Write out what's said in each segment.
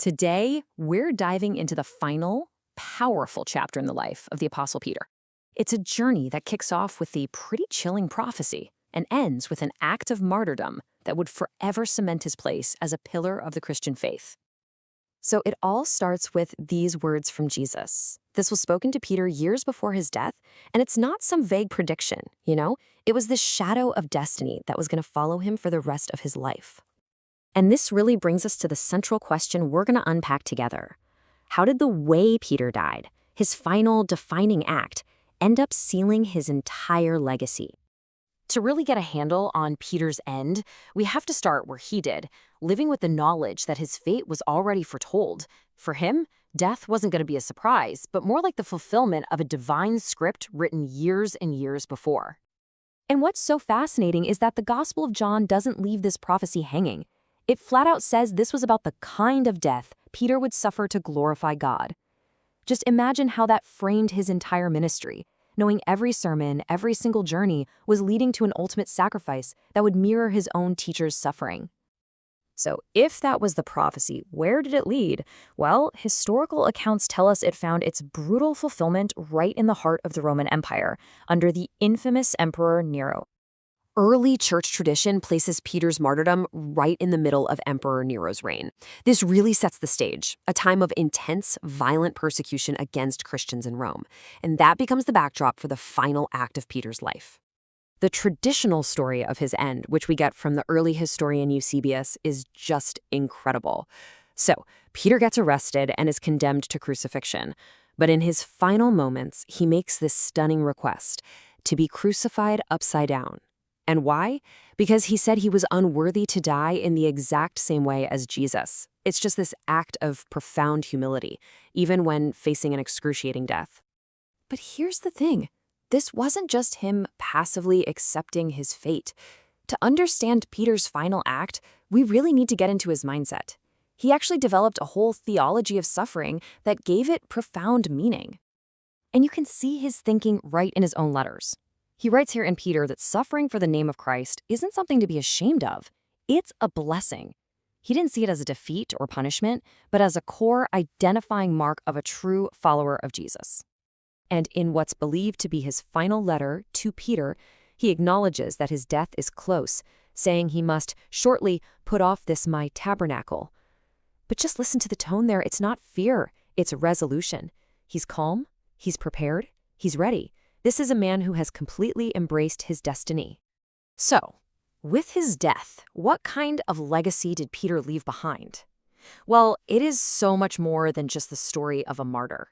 Today, we're diving into the final, powerful chapter in the life of the Apostle Peter. It's a journey that kicks off with the pretty chilling prophecy and ends with an act of martyrdom that would forever cement his place as a pillar of the Christian faith. So it all starts with these words from Jesus. This was spoken to Peter years before his death, and it's not some vague prediction, It was the shadow of destiny that was going to follow him for the rest of his life. And this really brings us to the central question we're going to unpack together. How did the way Peter died, his final defining act, end up sealing his entire legacy? To really get a handle on Peter's end, we have to start where he did, living with the knowledge that his fate was already foretold. For him, death wasn't going to be a surprise, but more like the fulfillment of a divine script written years and years before. And what's so fascinating is that the Gospel of John doesn't leave this prophecy hanging. It flat out says this was about the kind of death Peter would suffer to glorify God. Just imagine how that framed his entire ministry, knowing every sermon, every single journey was leading to an ultimate sacrifice that would mirror his own teacher's suffering. So if that was the prophecy, where did it lead? Well, historical accounts tell us it found its brutal fulfillment right in the heart of the Roman Empire, under the infamous Emperor Nero. Early church tradition places Peter's martyrdom right in the middle of Emperor Nero's reign. This really sets the stage, a time of intense, violent persecution against Christians in Rome, and that becomes the backdrop for the final act of Peter's life. The traditional story of his end, which we get from the early historian Eusebius, is just incredible. So, Peter gets arrested and is condemned to crucifixion, but in his final moments, he makes this stunning request, to be crucified upside down. And why? Because he said he was unworthy to die in the exact same way as Jesus. It's just this act of profound humility, even when facing an excruciating death. But here's the thing. This wasn't just him passively accepting his fate. To understand Peter's final act, we really need to get into his mindset. He actually developed a whole theology of suffering that gave it profound meaning. And you can see his thinking right in his own letters. He writes here in Peter that suffering for the name of Christ isn't something to be ashamed of. It's a blessing. He didn't see it as a defeat or punishment, but as a core identifying mark of a true follower of Jesus. And in what's believed to be his final letter to Peter, he acknowledges that his death is close, saying he must shortly put off this my tabernacle. But just listen to the tone there. It's not fear, it's resolution. He's calm, he's prepared, he's ready. This is a man who has completely embraced his destiny. So, with his death, what kind of legacy did Peter leave behind? Well, it is so much more than just the story of a martyr.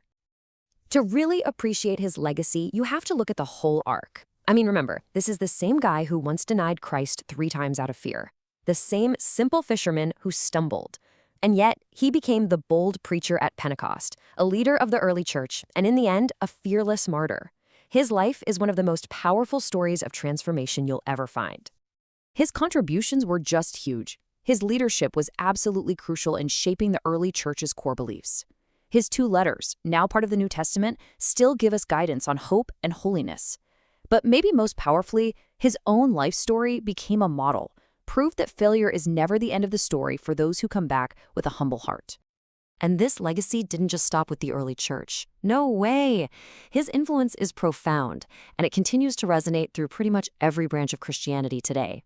To really appreciate his legacy, you have to look at the whole arc. Remember, this is the same guy who once denied Christ 3 times out of fear. The same simple fisherman who stumbled. And yet, he became the bold preacher at Pentecost, a leader of the early church, and in the end, a fearless martyr. His life is one of the most powerful stories of transformation you'll ever find. His contributions were just huge. His leadership was absolutely crucial in shaping the early church's core beliefs. His 2 letters, now part of the New Testament, still give us guidance on hope and holiness. But maybe most powerfully, his own life story became a model, proof that failure is never the end of the story for those who come back with a humble heart. And this legacy didn't just stop with the early church. No way! His influence is profound, and it continues to resonate through pretty much every branch of Christianity today.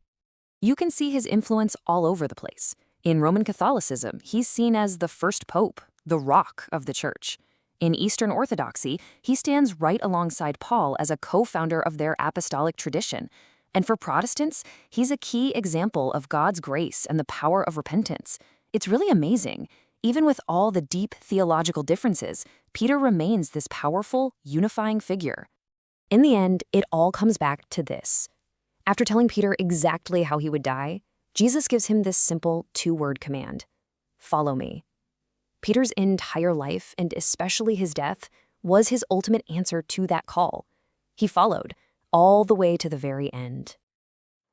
You can see his influence all over the place. In Roman Catholicism, he's seen as the first pope, the rock of the church. In Eastern Orthodoxy, he stands right alongside Paul as a co-founder of their apostolic tradition. And for Protestants, he's a key example of God's grace and the power of repentance. It's really amazing. Even with all the deep theological differences, Peter remains this powerful, unifying figure. In the end, it all comes back to this. After telling Peter exactly how he would die, Jesus gives him this simple 2-word command: follow me. Peter's entire life, and especially his death, was his ultimate answer to that call. He followed, all the way to the very end.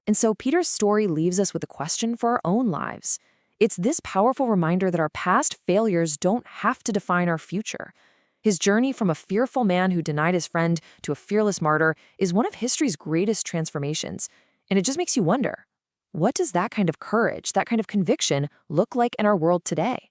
And so Peter's story leaves us with a question for our own lives. It's this powerful reminder that our past failures don't have to define our future. His journey from a fearful man who denied his friend to a fearless martyr is one of history's greatest transformations. And it just makes you wonder, what does that kind of courage, that kind of conviction look like in our world today?